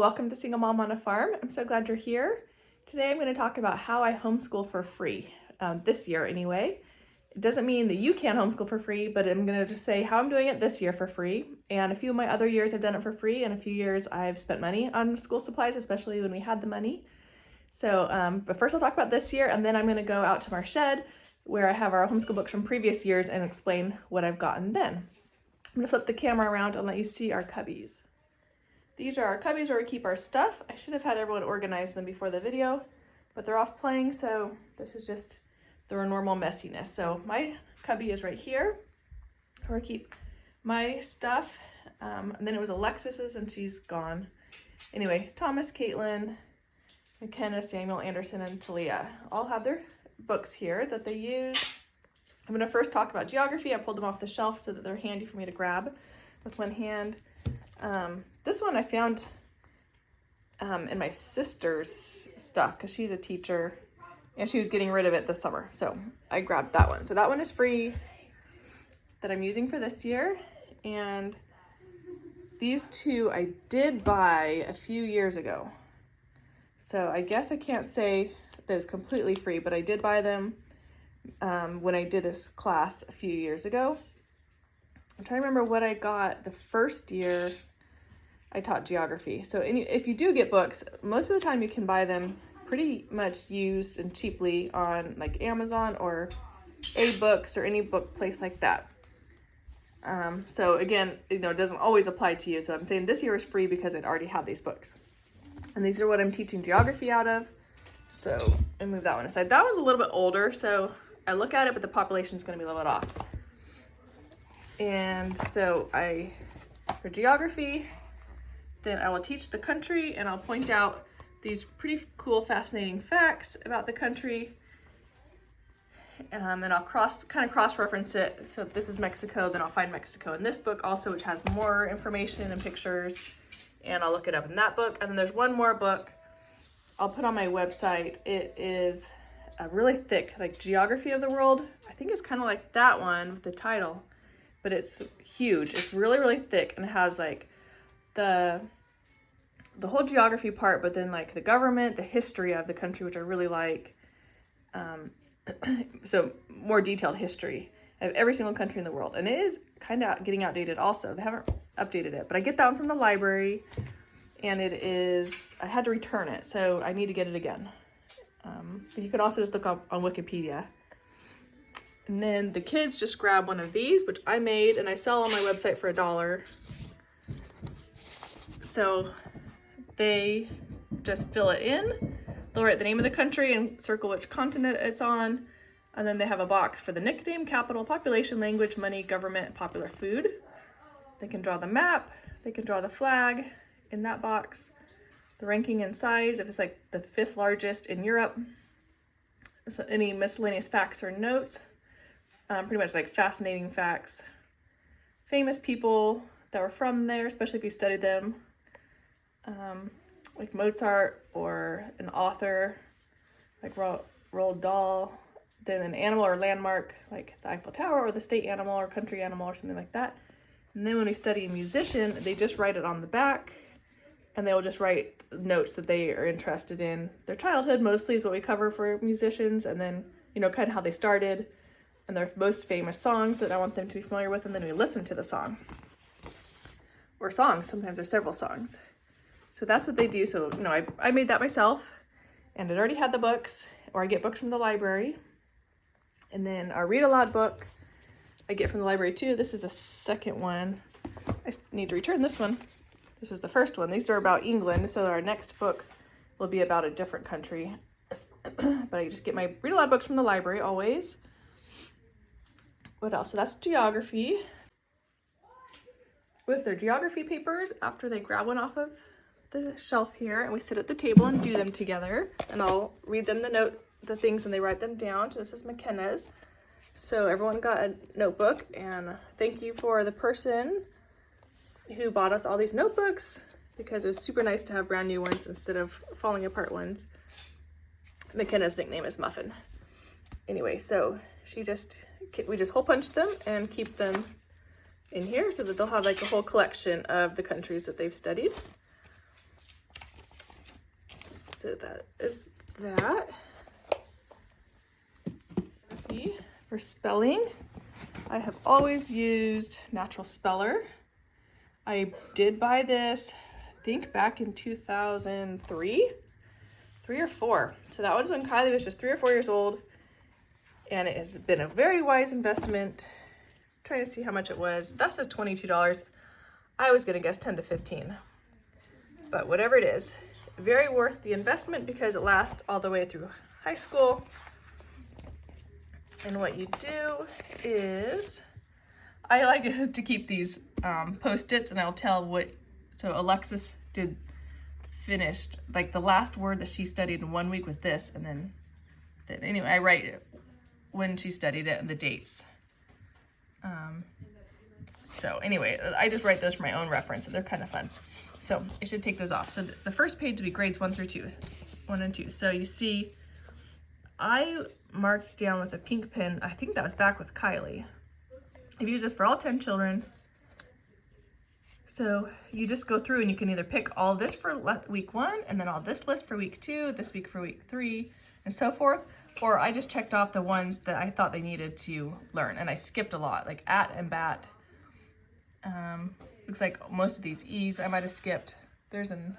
welcome to Single Mom on a Farm. I'm so glad you're here. Today I'm going to talk about how I homeschool for free, this year anyway. It doesn't mean that you can homeschool for free, but I'm going to just say how I'm doing it this year for free. And a few of my other years I've done it for free, and a few years I've spent money on school supplies, especially when we had the money. So, but first I'll talk about this year, and then I'm going to go out to our shed where I have our homeschool books from previous years and explain what I've gotten then. I'm going to flip the camera around and let you see our cubbies. These are our cubbies where we keep our stuff. I should have had everyone organize them before the video, but they're off playing, so this is just their normal messiness. So my cubby is right here, where I keep my stuff. And then it was Alexis's, and she's gone. Anyway, Thomas, Caitlin, McKenna, Samuel, Anderson, and Talia all have their books here that they use. I'm going to first talk about geography. I pulled them off the shelf so that they're handy for me to grab with one hand. This one I found in my sister's stuff because she's a teacher and she was getting rid of it this summer. So I grabbed that one. So that one is free that I'm using for this year. And these two I did buy a few years ago. So I guess I can't say that it's completely free, but I did buy them when I did this class a few years ago. I'm trying to remember what I got the first year I taught geography. So if you do get books, most of the time you can buy them pretty much used and cheaply on like Amazon or A-Books or any book place like that. So again, it doesn't always apply to you. So I'm saying this year is free because I'd already had these books. And these are what I'm teaching geography out of. So I move that one aside. That one's a little bit older, so I look at it, but the population is going to be a little bit off. And so for geography, then I will teach the country, and I'll point out these pretty cool, fascinating facts about the country. And I'll cross-reference it. So if this is Mexico, then I'll find Mexico in this book also, which has more information and pictures, and I'll look it up in that book. And then there's one more book I'll put on my website. It is a really thick, like Geography of the World. I think it's kind of like that one with the title, but it's huge. It's really, really thick, and it has like the whole geography part, but then like the government, the history of the country, which I really like. So more detailed history of every single country in the world. And it is kind of getting outdated also. They haven't updated it, but I get that one from the library, and I had to return it, so I need to get it again. But you could also just look up on Wikipedia. And then the kids just grab one of these, which I made and I sell on my website for $1. So they just fill it in. They'll write the name of the country and circle which continent it's on. And then they have a box for the nickname, capital, population, language, money, government, and popular food. They can draw the map. They can draw the flag in that box. The ranking and size, if it's like the 5th largest in Europe. So any miscellaneous facts or notes. Pretty much like fascinating facts. Famous people that were from there, especially if you studied them. Like Mozart or an author, like Roald Dahl. Then an animal or landmark, like the Eiffel Tower or the state animal or country animal or something like that. And then when we study a musician, they just write it on the back, and they will just write notes that they are interested in. Their childhood mostly is what we cover for musicians, and then, kind of how they started, and their most famous songs that I want them to be familiar with, and then we listen to the song. Or songs, sometimes there's several songs. So that's what they do. So, I made that myself, and it already had the books, or I get books from the library. And then our read aloud book, I get from the library too. This is the second one. I need to return this one. This was the first one. These are about England, so our next book will be about a different country. But I just get my read aloud books from the library always. What else? So that's geography. With their geography papers, after they grab one off of the shelf here, and we sit at the table and do them together, and I'll read them the things, and they write them down. So this is McKenna's. So everyone got a notebook, and thank you for the person who bought us all these notebooks, because it was super nice to have brand new ones instead of falling apart ones. McKenna's nickname is Muffin. Anyway, so we just hole punch them and keep them in here so that they'll have like a whole collection of the countries that they've studied. so that is that. For spelling, I have always used Natural Speller. I did buy this, I think back in 2003, 3 or 4. So that was when Kylie was just 3 or 4 years old, and it has been a very wise investment. I'm trying to see how much it was. That says $22. I was gonna guess 10 to 15, but whatever it is, very worth the investment because it lasts all the way through high school. And what you do is, I like to keep these Post-its, and I'll tell what, so Alexis finished, like the last word that she studied in 1 week was this, and then anyway, I write when she studied it and the dates. So anyway, I just write those for my own reference, and they're kind of fun. So I should take those off. So the first page would be grades 1 and 2. So you see, I marked down with a pink pen, I think that was back with Kylie. I've used this for all 10 children. So you just go through and you can either pick all this for week 1 and then all this list for week 2, this week for week 3, and so forth. Or I just checked off the ones that I thought they needed to learn, and I skipped a lot, like at and bat. Looks like most of these E's I might have skipped. There's an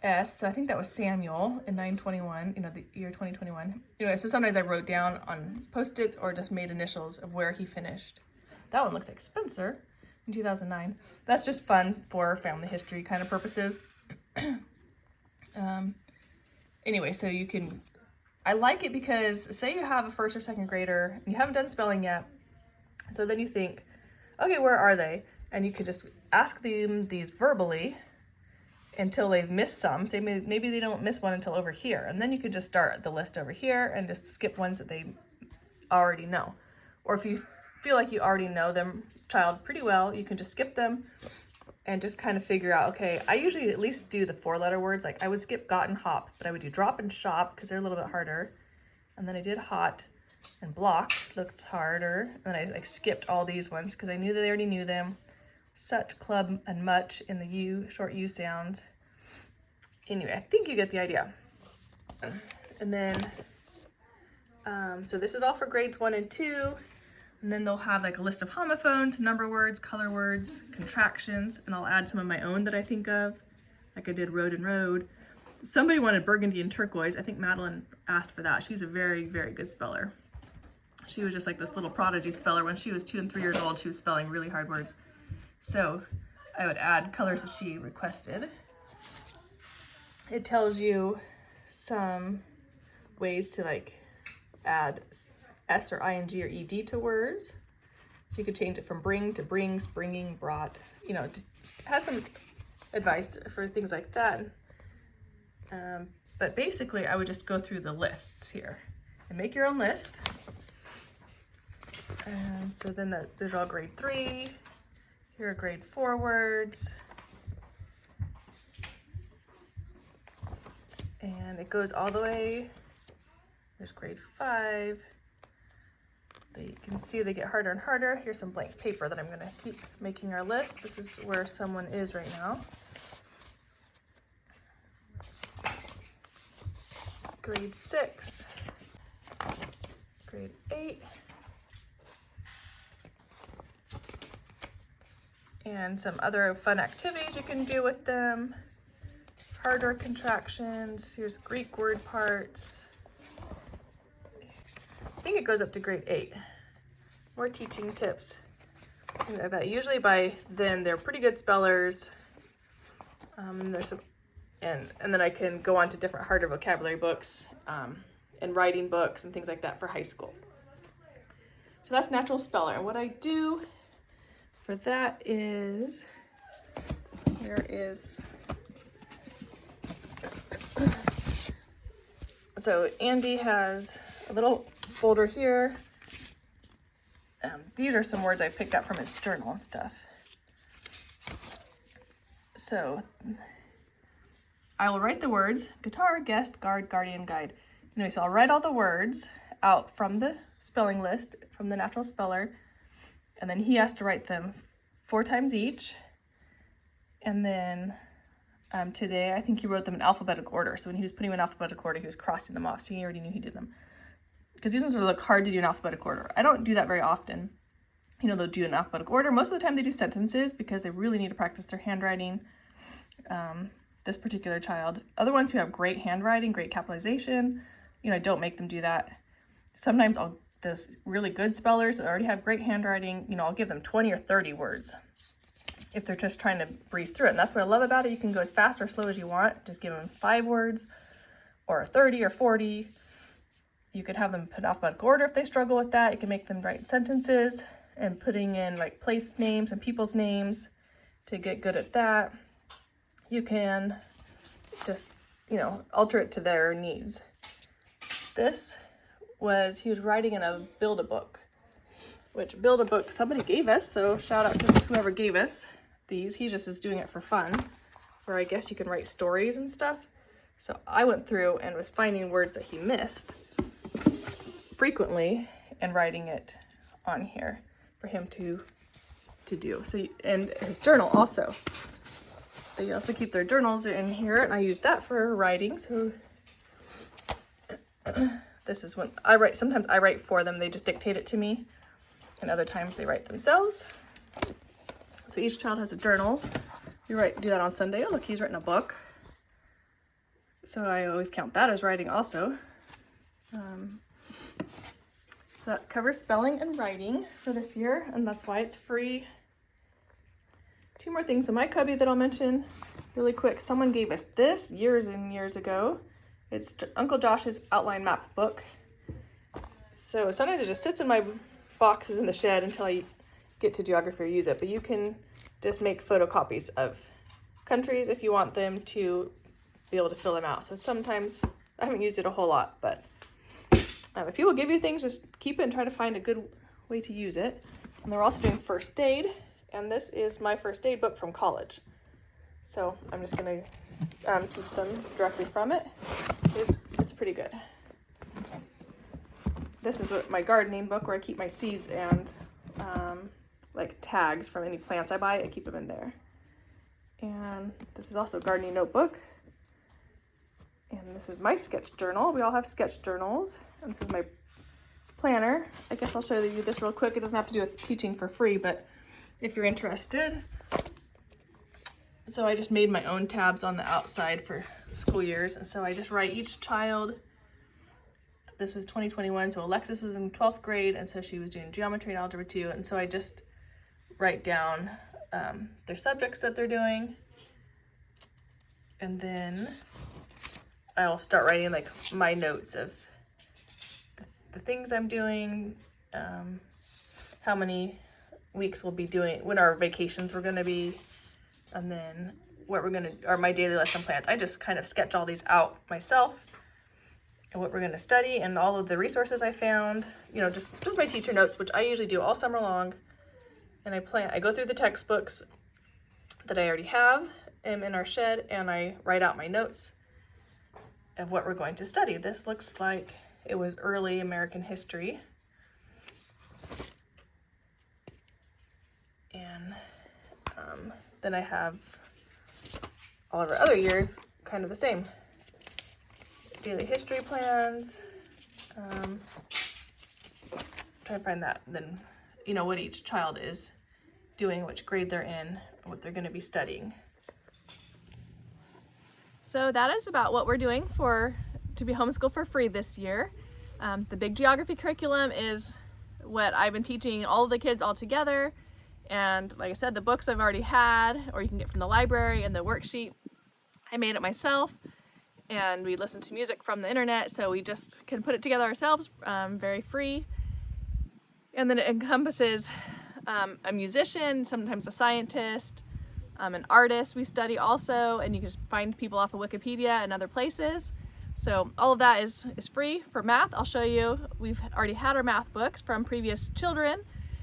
S, so I think that was Samuel in 921, the year 2021. Anyway, so sometimes I wrote down on Post-its or just made initials of where he finished. That one looks like Spencer in 2009. That's just fun for family history kind of purposes. Anyway, so you can, I like it because say you have a first or second grader and you haven't done spelling yet. So then you think, okay, where are they? And you could just ask them these verbally until they've missed some. Say maybe they don't miss one until over here. And then you could just start the list over here and just skip ones that they already know. Or if you feel like you already know them child pretty well, you can just skip them and just kind of figure out, okay, I usually at least do the 4-letter words. Like I would skip got and hop, but I would do drop and shop because they're a little bit harder. And then I did hot and block, looked harder. And then I skipped all these ones because I knew that they already knew them. Such, club, and much in the U, short U sounds. Anyway, I think you get the idea. And then, so this is all for grades 1 and 2. And then they'll have like a list of homophones, number words, color words, contractions, and I'll add some of my own that I think of. Like I did road and road. Somebody wanted burgundy and turquoise. I think Madeline asked for that. She's a very, very good speller. She was just like this little prodigy speller. When she was 2 and 3 years old, she was spelling really hard words. So I would add colors that she requested. It tells you some ways to like add S or ing or ed to words. So you could change it from bring to brings, bringing, brought. It has some advice for things like that. But basically I would just go through the lists here and make your own list. And so then there's all grade 3. Here are grade 4 words. And it goes all the way. There's grade 5. You can see they get harder and harder. Here's some blank paper that I'm gonna keep making our list. This is where someone is right now. Grade 6, grade 8, and some other fun activities you can do with them. Harder contractions, here's Greek word parts. I think it goes up to grade 8. More teaching tips. Things like that. Usually by then they're pretty good spellers. There's some, and then I can go on to different harder vocabulary books and writing books and things like that for high school. So that's Natural Speller. And what I do for that is, here is, so Andy has a little folder here. These are some words I picked up from his journal and stuff. So I will write the words, guitar, guest, guard, guardian, guide. Anyway, so I'll write all the words out from the spelling list, from the Natural Speller, and then he has to write them 4 times each. And then today, I think he wrote them in alphabetical order. So when he was putting them in alphabetical order, he was crossing them off. So he already knew he did them. Because these ones look hard to do in alphabetical order. I don't do that very often. They'll do in alphabetical order. Most of the time they do sentences because they really need to practice their handwriting. This particular child. Other ones who have great handwriting, great capitalization, don't make them do that. Sometimes those really good spellers that already have great handwriting, I'll give them 20 or 30 words if they're just trying to breeze through it. And that's what I love about it. You can go as fast or slow as you want. Just give them 5 words or 30 or 40. You could have them put alphabetical order if they struggle with that. You can make them write sentences and putting in like place names and people's names to get good at that. You can just, alter it to their needs. He was writing in a Build-A-Book, which Build-A-Book somebody gave us, so shout out to whoever gave us these. He just is doing it for fun, where I guess you can write stories and stuff. So I went through and was finding words that he missed frequently and writing it on here for him to do. So, and his journal also. They also keep their journals in here, and I use that for writing. So this is when I write. Sometimes I write for them. They just dictate it to me, and other times they write themselves. So each child has a journal. Do that on Sunday. Oh, look, he's written a book. So I always count that as writing also. So that covers spelling and writing for this year, and that's why it's free. 2 more things in my cubby that I'll mention really quick. Someone gave us this years and years ago. It's Uncle Josh's outline map book. So sometimes it just sits in my boxes in the shed until I get to geography or use it. But you can just make photocopies of countries if you want them to be able to fill them out. So sometimes I haven't used it a whole lot, but if people give you things, just keep it and try to find a good way to use it. And they're also doing first aid. And this is my first aid book from college. So I'm just going to teach them directly from it. It's pretty good. This is my gardening book where I keep my seeds and like tags from any plants I buy. I keep them in there. And this is also a gardening notebook. And this is my sketch journal. We all have sketch journals. And this is my planner. I guess I'll show you this real quick. It doesn't have to do with teaching for free, but if you're interested. So I just made my own tabs on the outside for school years. And so I just write each child. This was 2021. So Alexis was in 12th grade. And so she was doing geometry and algebra 2. And so I just write down their subjects that they're doing. And then I'll start writing like my notes of the things I'm doing, how many weeks we'll be doing, when our vacations were going to be, and then what we're going to, or my daily lesson plans. I just kind of sketch all these out myself and what we're going to study and all of the resources I found, just my teacher notes, which I usually do all summer long. And I go through the textbooks that I already have in our shed, and I write out my notes of what we're going to study. This looks like it was early American history. And then I have all of our other years kind of the same. Daily history plans. Try to find that. Then, what each child is doing, which grade they're in, what they're going to be studying. So that is about what we're doing to be homeschooled for free this year. The big geography curriculum is what I've been teaching all of the kids all together. And like I said, the books I've already had, or you can get from the library, and the worksheet, I made it myself. And we listen to music from the internet, so we just can put it together ourselves, very free. And then it encompasses a musician, sometimes a scientist, an artist we study also, and you can just find people off of Wikipedia and other places. So all of that is free. For math, I'll show you, we've already had our math books from previous children,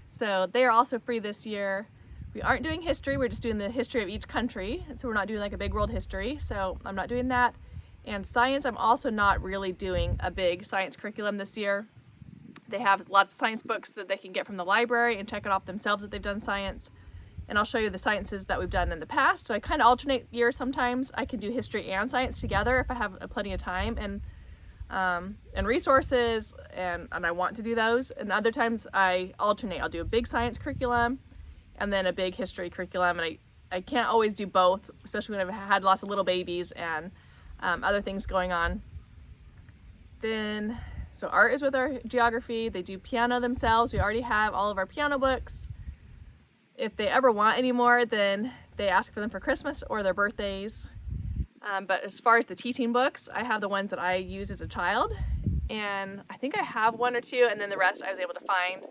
so they are also free this year. We aren't doing history, we're just doing the history of each country, so we're not doing like a big world history, so I'm not doing that. And science, I'm also not really doing a big science curriculum this year. They have lots of science books that they can get from the library and check it off themselves if they've done science. and I'll show you the sciences that we've done in the past. So I kind of alternate years sometimes. I can do history and science together if I have plenty of time and resources, and I want to do those. And other times I alternate. I'll do a big science curriculum and then a big history curriculum, and I can't always do both, especially when I've had lots of little babies and other things going on. Then, so art is with our geography. They do piano themselves. We already have all of our piano books. If they ever want any more, then they ask for them for Christmas or their birthdays. But as far as the teaching books, I have the ones that I use as a child, and I think I have one or two, and then the rest I was able to find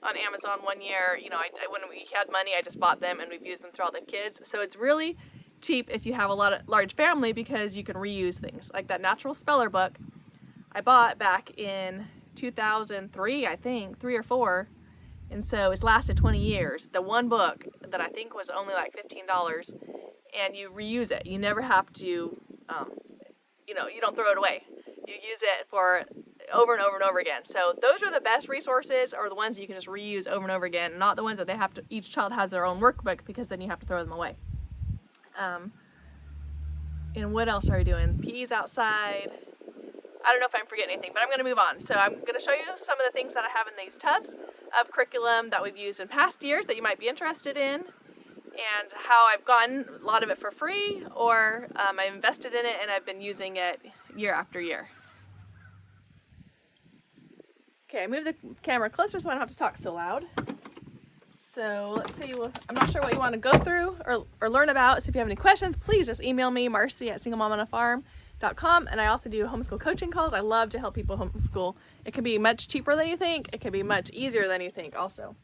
on Amazon one year. You know, when we had money, I just bought them, and we've used them through all the kids. So it's really cheap if you have a large family, because you can reuse things. Like that Natural Speller book I bought back in 2003, I think, 3 or 4. And so it's lasted 20 years. The one book that I think was only like $15, and you reuse it. You never have to, you don't throw it away. You use it for over and over and over again. So those are the best resources, or the ones that you can just reuse over and over again, not the ones that each child has their own workbook, because then you have to throw them away. And what else are we doing? PE's outside. I don't know if I'm forgetting anything, but I'm going to move on. So I'm going to show you some of the things that I have in these tubs of curriculum that we've used in past years that you might be interested in, and how I've gotten a lot of it for free, or I've invested in it and I've been using it year after year. Okay, I moved the camera closer so I don't have to talk so loud. So let's see, I'm not sure what you want to go through or learn about, so if you have any questions, please just email me, marcy@singlemomonafarm.com, and I also do homeschool coaching calls. I love to help people homeschool. It can be much cheaper than you think. It can be much easier than you think also.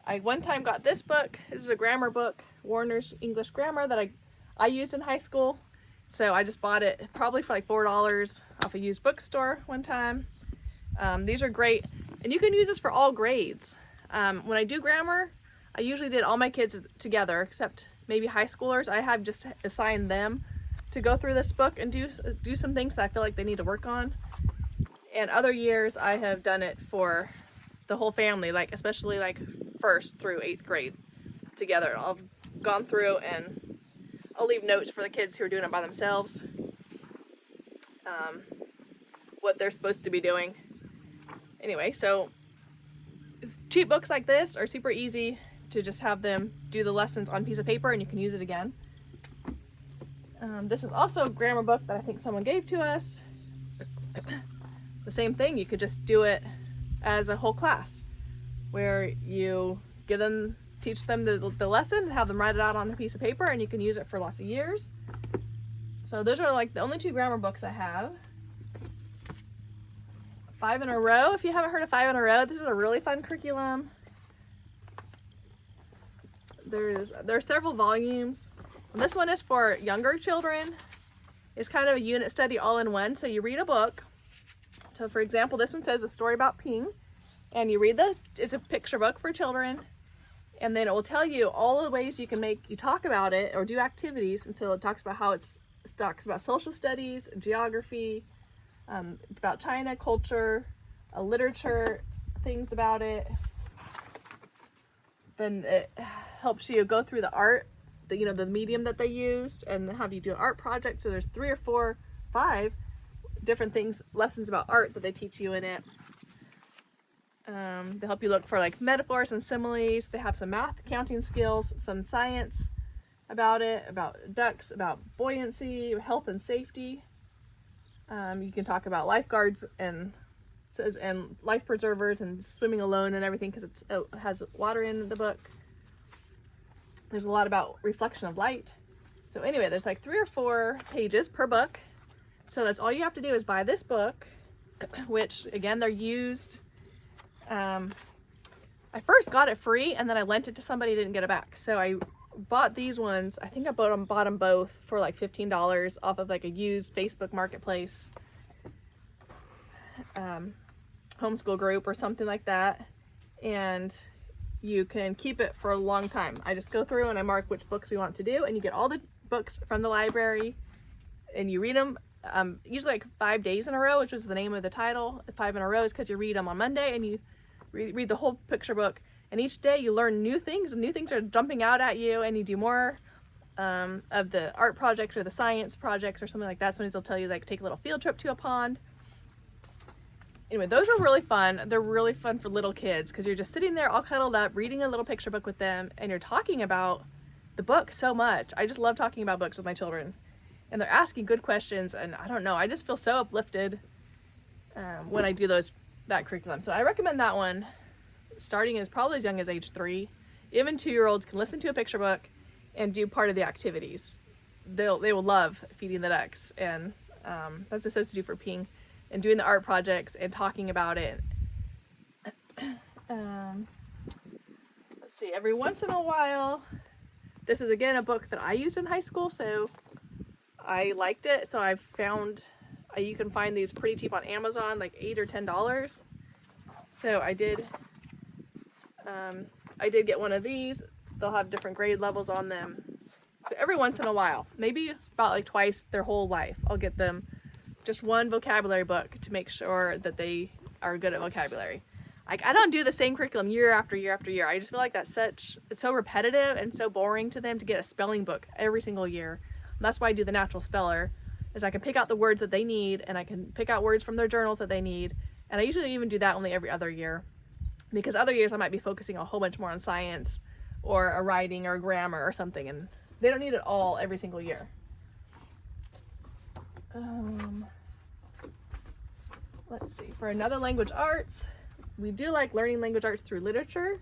I one time got this book. This is a grammar book, Warner's English Grammar, that I used in high school. So I just bought it probably for like $4 off a used bookstore one time. These are great, and you can use this for all grades. When I do grammar, I usually did all my kids together, except maybe high schoolers. I have just assigned them to go through this book and do some things that I feel like they need to work on. And other years I have done it for the whole family, like especially like 1st through 8th grade together. I've gone through and I'll leave notes for the kids who are doing it by themselves, what they're supposed to be doing. Anyway, so cheap books like this are super easy to just have them do the lessons on a piece of paper, and you can use it again. This is also a grammar book that I think someone gave to us. The same thing, you could just do it as a whole class, where you teach them the lesson, have them write it out on a piece of paper, and you can use it for lots of years. So those are like the only 2 grammar books I have. 5 in a Row. If you haven't heard of 5 in a Row, this is a really fun curriculum. There are several volumes. This one is for younger children. It's kind of a unit study all in one. So you read a book. So for example, this one says a story about peeing, and you read it's a picture book for children, and then it will tell you all the ways you talk about it or do activities. And so it talks about talks about social studies, geography, about China, culture, literature, things about it. Then it helps you go through the art, the medium that they used, and have you do an art project. So there's 3 or 4, 5 different lessons about art that they teach you in it. They help you look for like metaphors and similes. They have some math, counting skills, some science about it, about ducks, about buoyancy, health and safety. You can talk about lifeguards and life preservers and swimming alone and everything, because it has water in the book. There's a lot about reflection of light. So anyway, there's like 3 or 4 pages per book. So that's all you have to do is buy this book, which again, they're used. I first got it free, and then I lent it to somebody, didn't get it back. So I bought these ones. I think I bought them both for like $15 off of like a used Facebook Marketplace homeschool group or something like that. And you can keep it for a long time. I just go through and I mark which books we want to do, and you get all the books from the library and you read them usually like 5 days in a row, which was the name of the title. 5 in a row is because you read them on Monday and you read the whole picture book, And each day you learn new things, and new things are jumping out at you, and you do more of the art projects or the science projects or something like that. Sometimes they'll tell you like take a little field trip to a pond. Anyway, those are really fun. They're really fun for little kids because you're just sitting there all cuddled up, reading a little picture book with them, and you're talking about the book so much. I just love talking about books with my children, and they're asking good questions, and I don't know, I just feel so uplifted when I do that curriculum. So I recommend that one, starting as probably as young as age 3. Even 2-year-olds can listen to a picture book and do part of the activities. They will love feeding the ducks, and that's what it says to do for peeing, and doing the art projects and talking about it. Let's see, every once in a while, this is again a book that I used in high school, so I liked it. So I found you can find these pretty cheap on Amazon, like $8 or $10. So I did get one of these. They'll have different grade levels on them. So every once in a while, maybe about like twice their whole life, I'll get them just one vocabulary book to make sure that they are good at vocabulary. Like, I don't do the same curriculum year after year after year. I just feel like it's so repetitive and so boring to them to get a spelling book every single year. And that's why I do the natural speller, is I can pick out the words that they need, and I can pick out words from their journals that they need. And I usually even do that only every other year, because other years I might be focusing a whole bunch more on science or a writing or grammar or something, and they don't need it all every single year. Let's see, for another language arts, we do like learning language arts through literature.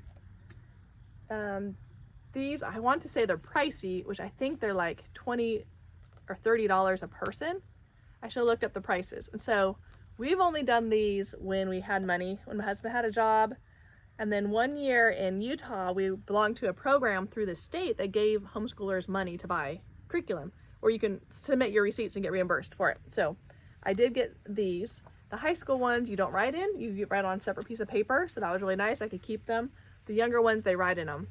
These, I want to say they're pricey, which I think they're like $20 or $30 a person. I should have looked up the prices. And so we've only done these when we had money, when my husband had a job. And then one year in Utah, we belonged to a program through the state that gave homeschoolers money to buy curriculum, or you can submit your receipts and get reimbursed for it. So I did get these. The high school ones you don't write in, you write on a separate piece of paper, so that was really nice. I could keep them. The younger ones, they write in them.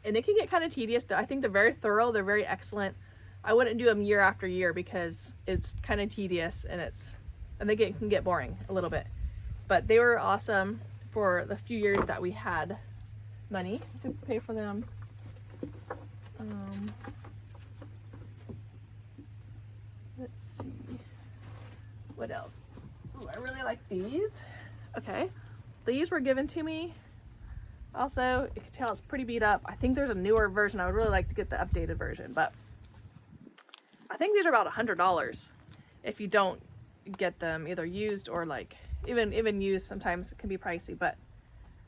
And it can get kind of tedious. I think they're very thorough, they're very excellent. I wouldn't do them year after year because it's kind of tedious, and they can get boring a little bit. But they were awesome for the few years that we had money to pay for them. Let's see, what else? Ooh, I really like these. Okay, these were given to me. Also, you can tell it's pretty beat up. I think there's a newer version. I would really like to get the updated version, but I think these are about $100 if you don't get them either used or like even used. Sometimes it can be pricey, but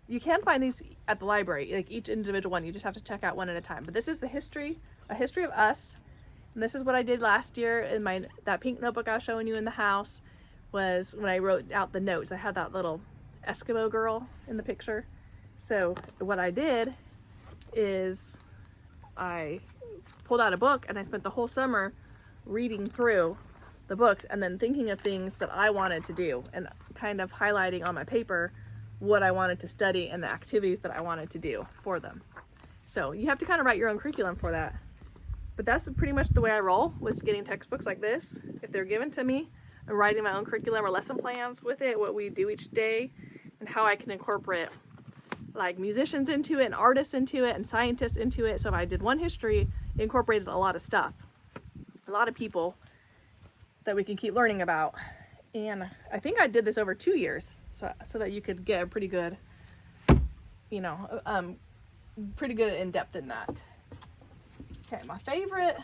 you can find these at the library, like each individual one. You just have to check out one at a time. But this is a history of us, and this is what I did last year in that pink notebook I was showing you in the house. Was when I wrote out the notes. I had that little Eskimo girl in the picture. So what I did is I pulled out a book, and I spent the whole summer reading through the books and then thinking of things that I wanted to do and kind of highlighting on my paper what I wanted to study and the activities that I wanted to do for them. So you have to kind of write your own curriculum for that. But that's pretty much the way I roll, was getting textbooks like this. If they're given to me, I'm writing my own curriculum or lesson plans with it, what we do each day, and how I can incorporate like musicians into it and artists into it and scientists into it. So if I did one history, it incorporated a lot of stuff, a lot of people that we can keep learning about. And I think I did this over 2 years, so that you could get a pretty good, pretty good in depth in that. Okay, my favorite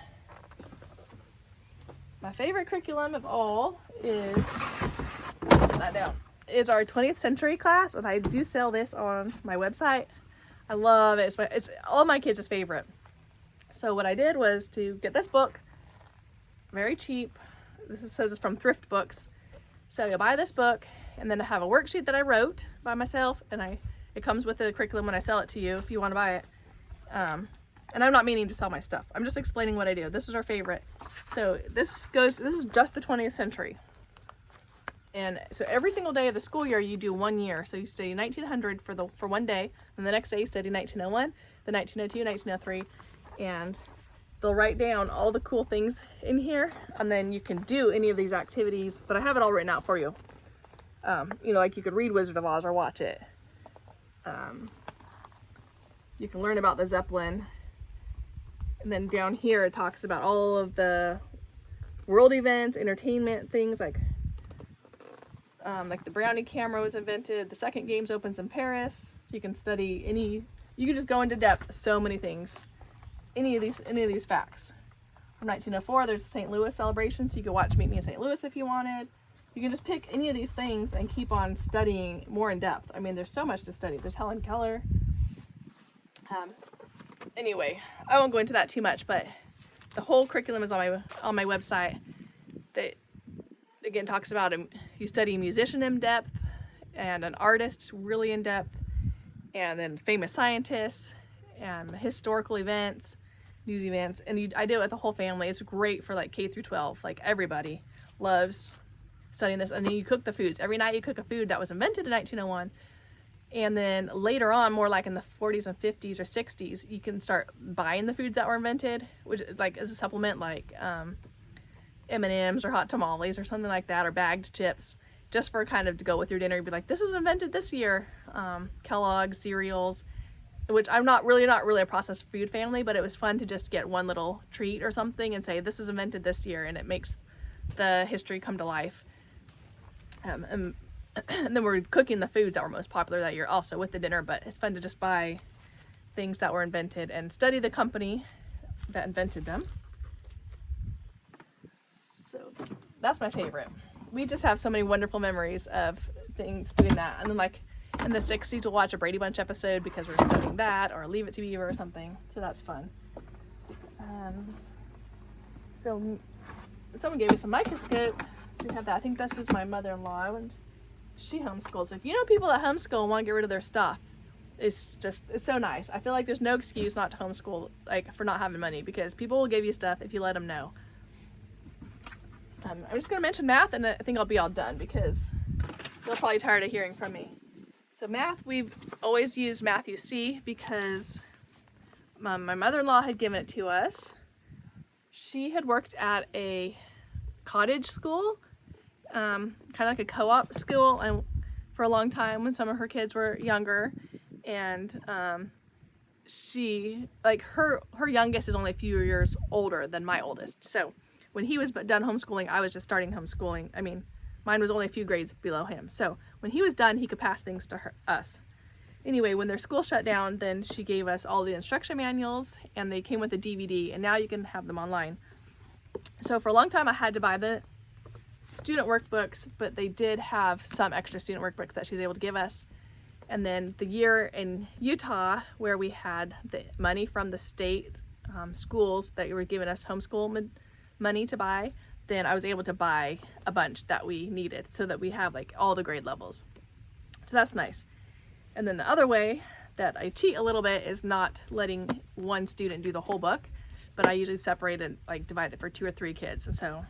curriculum of all is, set that down, is our 20th century class, and I do sell this on my website. I love it. It's all my kids' favorite. So what I did was to get this book, very cheap. Says it's from Thrift Books. So you buy this book, and then I have a worksheet that I wrote by myself, and it comes with the curriculum when I sell it to you if you want to buy it. And I'm not meaning to sell my stuff. I'm just explaining what I do. This is our favorite. So this is just the 20th century. And so every single day of the school year, you do 1 year. So you study 1900 for one day, and the next day you study 1901, then 1902, 1903, and they'll write down all the cool things in here, and then you can do any of these activities, but I have it all written out for you. Like you could read Wizard of Oz or watch it. you can learn about the Zeppelin. And then down here it talks about all of the world events, entertainment things, like the Brownie camera was invented, the second games opens in Paris, so you can study you can just go into depth so many things, any of these facts. From 1904, there's the St. Louis celebration, so you could watch Meet Me in St. Louis if you wanted. You can just pick any of these things and keep on studying more in depth. I mean, there's so much to study. There's Helen Keller. Anyway, I won't go into that too much, but the whole curriculum is on my website. That again talks about you study a musician in depth, and an artist really in depth, and then famous scientists, and historical events, news events, and I do it with the whole family. It's great for like K through 12. Like everybody loves studying this. And then you cook the foods. Every night you cook a food that was invented in 1901. And then later on, more like in the 40s and 50s or 60s, you can start buying the foods that were invented, which like is a supplement, like M&Ms or hot tamales or something like that, or bagged chips, just for kind of to go with your dinner. You'd be like, this was invented this year. Kellogg's cereals, which I'm not really a processed food family, but it was fun to just get one little treat or something and say, this was invented this year, and it makes the history come to life. And then we're cooking the foods that were most popular that year also with the dinner, but it's fun to just buy things that were invented and study the company that invented them. So that's my favorite. We just have so many wonderful memories of things doing that. And then like in the 60s, we'll watch a Brady Bunch episode because we're studying that, or Leave It to Beaver or something. So that's fun. So someone gave me some microscope. So we have that. I think this is my mother-in-law. She homeschools. So if you know people that homeschool and want to get rid of their stuff, it's so nice. I feel like there's no excuse not to homeschool, like for not having money, because people will give you stuff if you let them know. I'm just going to mention math, and I think I'll be all done because you're probably tired of hearing from me. So math, we've always used Matthew C. because my mother-in-law had given it to us. She had worked at a cottage school, kind of like a co-op school, and for a long time when some of her kids were younger, and she, like her youngest is only a few years older than my oldest. So when he was done homeschooling, I was just starting homeschooling. I mean, mine was only a few grades below him. So when he was done, he could pass things to us. Anyway, when their school shut down, then she gave us all the instruction manuals, and they came with a DVD, and now you can have them online. So for a long time, I had to buy the student workbooks, but they did have some extra student workbooks that she was able to give us. And then the year in Utah, where we had the money from the state schools that were giving us homeschool money to buy, then I was able to buy a bunch that we needed so that we have like all the grade levels. So that's nice. And then the other way that I cheat a little bit is not letting one student do the whole book, but I usually separate it, like divide it for 2 or 3 kids. And so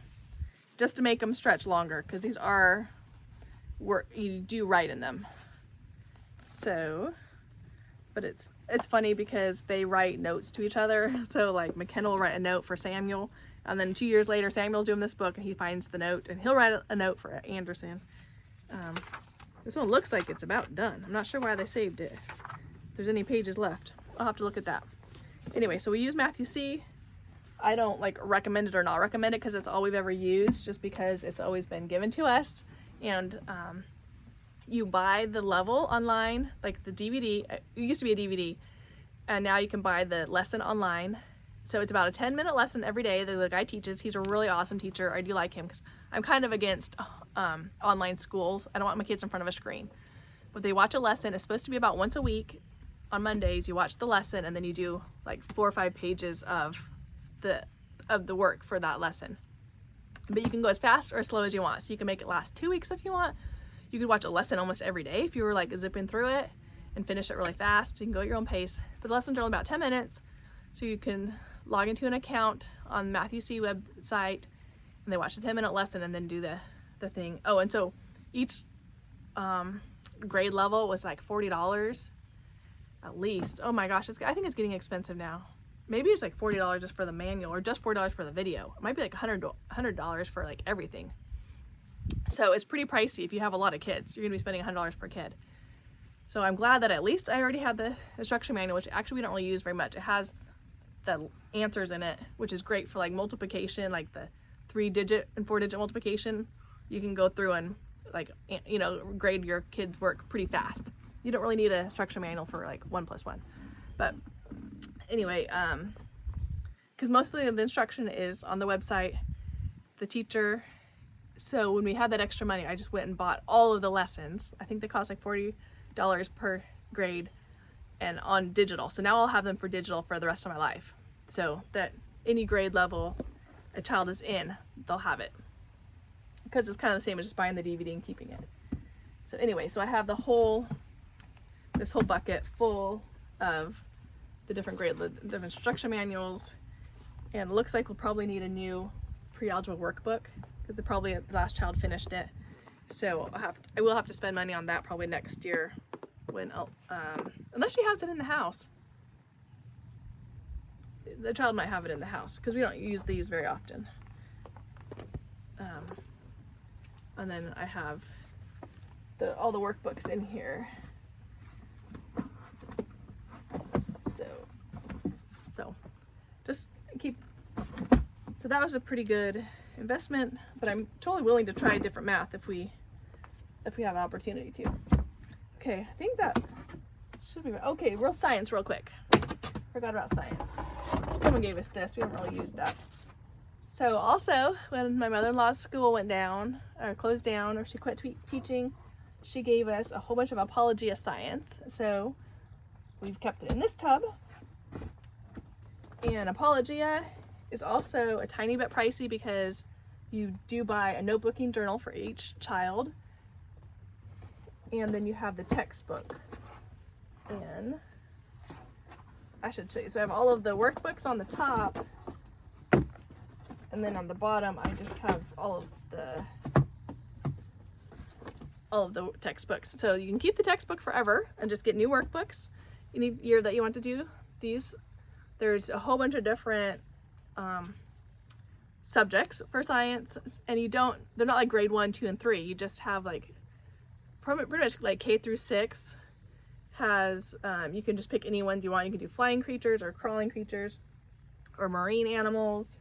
just to make them stretch longer, because these are you do write in them. So, but it's funny because they write notes to each other. So like McKenna will write a note for Samuel, and then 2 years later Samuel's doing this book and he finds the note and he'll write a note for Anderson. This one looks like it's about done. I'm not sure why they saved it. If there's any pages left, I'll have to look at that. Anyway, so we use Matthew C. I don't like recommend it or not recommend it because it's all we've ever used, just because it's always been given to us. And you buy the level online, like the DVD. It used to be a DVD, and now you can buy the lesson online. So it's about a 10-minute lesson every day that the guy teaches. He's a really awesome teacher. I do like him because I'm kind of against online schools. I don't want my kids in front of a screen. But they watch a lesson. It's supposed to be about once a week. On Mondays, you watch the lesson, and then you do like 4 or 5 pages of the work for that lesson. But you can go as fast or as slow as you want. So you can make it last 2 weeks if you want. You could watch a lesson almost every day if you were like zipping through it and finish it really fast. You can go at your own pace. But the lessons are only about 10 minutes. So you can log into an account on the Matthew C. website, and they watch the 10-minute lesson and then do the thing. Oh, and so each grade level was like $40 at least. Oh my gosh, I think it's getting expensive now. Maybe it's like $40 just for the manual, or just $40 for the video. It might be like $100 for like everything. So it's pretty pricey if you have a lot of kids. You're gonna be spending $100 per kid. So I'm glad that at least I already had the instruction manual, which actually we don't really use very much. It has the answers in it, which is great for like multiplication, like the 3-digit and 4-digit multiplication. You can go through and like, you know, grade your kids' work pretty fast. You don't really need an instruction manual for like 1 + 1. But anyway, because mostly the instruction is on the website, the teacher. So when we had that extra money, I just went and bought all of the lessons. I think they cost like $40 per grade and on digital. So now I'll have them for digital for the rest of my life. So that any grade level a child is in, they'll have it. Because it's kind of the same as just buying the DVD and keeping it. So anyway, so I have this whole bucket full of the different different instruction manuals, and it looks like we'll probably need a new pre-algebra workbook because the last child finished it. So I will have to spend money on that probably next year, when unless she has it in the house. The child might have it in the house because we don't use these very often. And then I have all the workbooks in here. So just keep. So that was a pretty good investment, but I'm totally willing to try different math if we have an opportunity to. Okay, I think that should be okay. Real science, real quick. Forgot about science. Someone gave us this. We haven't really used that. So also, when my mother-in-law's school went down, or closed down, or she quit teaching, she gave us a whole bunch of Apologia science. So we've kept it in this tub. And Apologia is also a tiny bit pricey because you do buy a notebooking journal for each child. And then you have the textbook. And I should show you. So I have all of the workbooks on the top. And then on the bottom, I just have all of the textbooks. So you can keep the textbook forever and just get new workbooks any year that you want to do these. There's a whole bunch of different subjects for science, and they're not like grade 1, 2, and 3. You just have like pretty much like K through 6 has, you can just pick any ones you want. You can do flying creatures or crawling creatures or marine animals,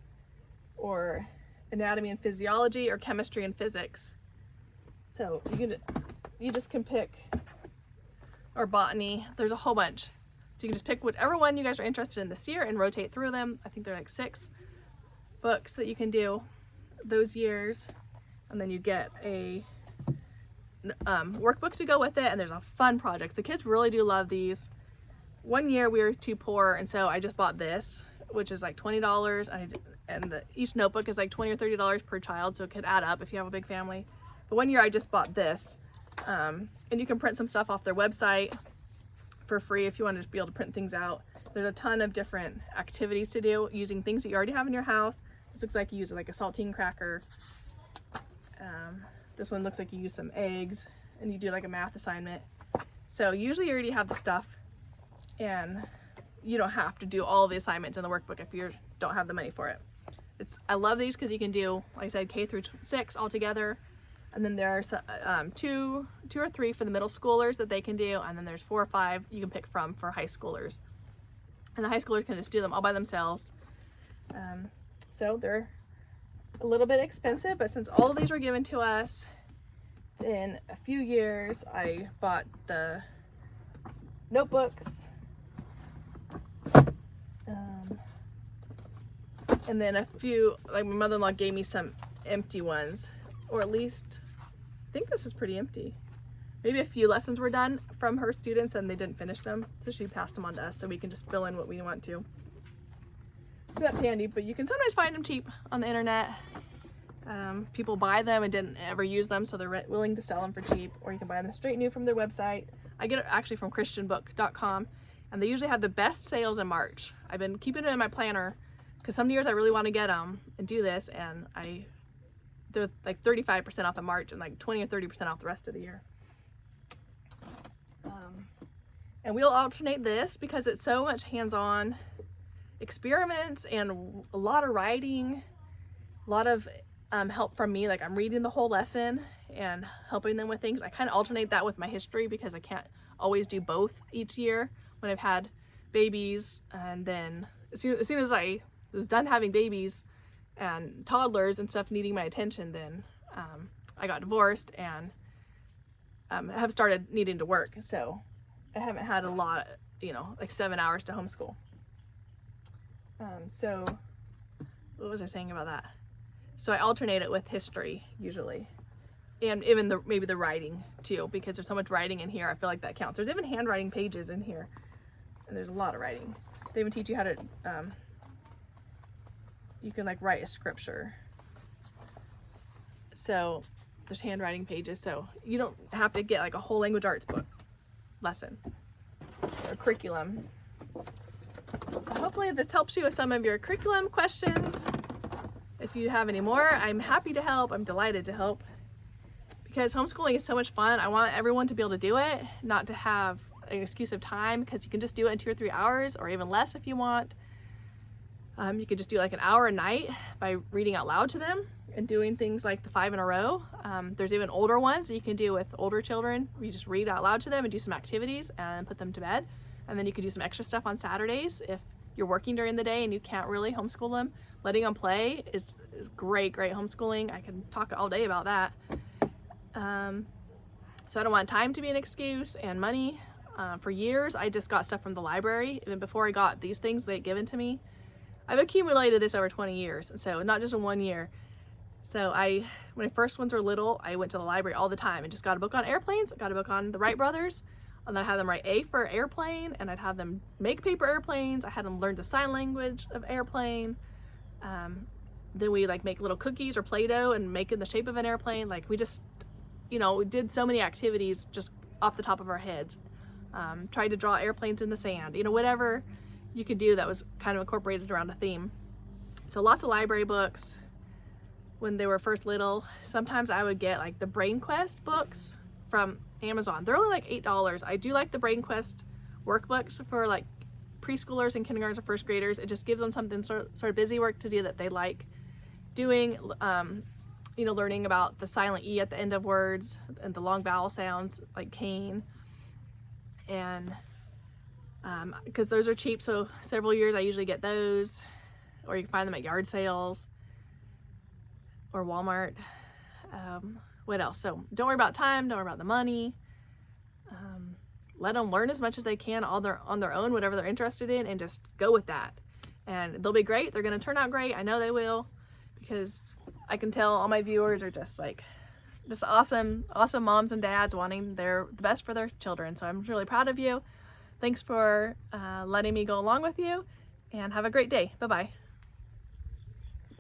or anatomy and physiology, or chemistry and physics. So you just can pick, or botany. There's a whole bunch. So you can just pick whatever one you guys are interested in this year and rotate through them. I think there are like 6 books that you can do those years, and then you get a workbook to go with it, and there's a fun projects. The kids really do love these. One year we were too poor, and so I just bought this, which is like $20, and each notebook is like $20 or $30 per child, so it could add up if you have a big family. But one year I just bought this, and you can print some stuff off their website for free if you want to just be able to print things out. There's a ton of different activities to do using things that you already have in your house. This looks like you use like a saltine cracker. This one looks like you use some eggs, and you do like a math assignment. So usually you already have the stuff, and you don't have to do all the assignments in the workbook if you don't have the money for it. I love these because you can do, like I said, K through 6 all together, and then there are 2 or 3 for the middle schoolers that they can do, and then there's 4 or 5 you can pick from for high schoolers. And the high schoolers can just do them all by themselves. So they're a little bit expensive, but since all of these were given to us in a few years, I bought the notebooks, and then a few, like my mother-in-law gave me some empty ones, or at least I think this is pretty empty. Maybe a few lessons were done from her students and they didn't finish them, so she passed them on to us so we can just fill in what we want to. So that's handy, but you can sometimes find them cheap on the internet. People buy them and didn't ever use them, so they're willing to sell them for cheap, or you can buy them straight new from their website. I get it actually from christianbook.com, and they usually have the best sales in March. I've been keeping it in my planner because some years I really want to get them and do this, and they're like 35% off in March and like 20 or 30% off the rest of the year. And we'll alternate this because it's so much hands-on experiments and a lot of writing, a lot of help from me. Like I'm reading the whole lesson and helping them with things. I kind of alternate that with my history because I can't always do both each year when I've had babies, and then as soon as I was done having babies and toddlers and stuff needing my attention, then I got divorced and have started needing to work. So I haven't had a lot, like 7 hours to homeschool. So what was I saying about that? So I alternate it with history usually. And even maybe the writing too, because there's so much writing in here. I feel like that counts. There's even handwriting pages in here, and there's a lot of writing. They even teach you how to, you can like write a scripture. So there's handwriting pages, so you don't have to get like a whole language arts book lesson or curriculum. So hopefully this helps you with some of your curriculum questions. If you have any more, I'm happy to help. I'm delighted to help, because homeschooling is so much fun. I want everyone to be able to do it, not to have an excuse of time, because you can just do it in 2 or 3 hours, or even less if you want. You could just do like an hour a night by reading out loud to them and doing things like the 5 in a row. There's even older ones that you can do with older children. You just read out loud to them and do some activities and put them to bed. And then you can do some extra stuff on Saturdays if you're working during the day and you can't really homeschool them. Letting them play is great homeschooling. I can talk all day about that. So I don't want time to be an excuse, and money. For years, I just got stuff from the library. Even before I got these things they had given to me, I've accumulated this over 20 years, so not just in 1 year. So when my first ones were little, I went to the library all the time and just got a book on airplanes, got a book on the Wright brothers, and then I had them write A for airplane, and I'd have them make paper airplanes. I had them learn the sign language of airplane. Then we like make little cookies or Play-Doh and make in the shape of an airplane. Like we just, we did so many activities just off the top of our heads. Tried to draw airplanes in the sand, whatever you could do that was kind of incorporated around a theme. So lots of library books when they were first little. Sometimes I would get like the Brain Quest books from Amazon. They're only like $8. I do like the Brain Quest workbooks for like preschoolers and kindergartners and first graders. It just gives them something sort of busy work to do that they like doing. Learning about the silent E at the end of words and the long vowel sounds like cane. And because those are cheap, so several years I usually get those, or you can find them at yard sales or Walmart. What else? So don't worry about time, don't worry about the money. Let them learn as much as they can on their own, whatever they're interested in, and just go with that. And they'll be great. They're going to turn out great. I know they will, because I can tell all my viewers are just awesome moms and dads wanting the best for their children. So I'm really proud of you. Thanks for letting me go along with you, and have a great day. Bye-bye.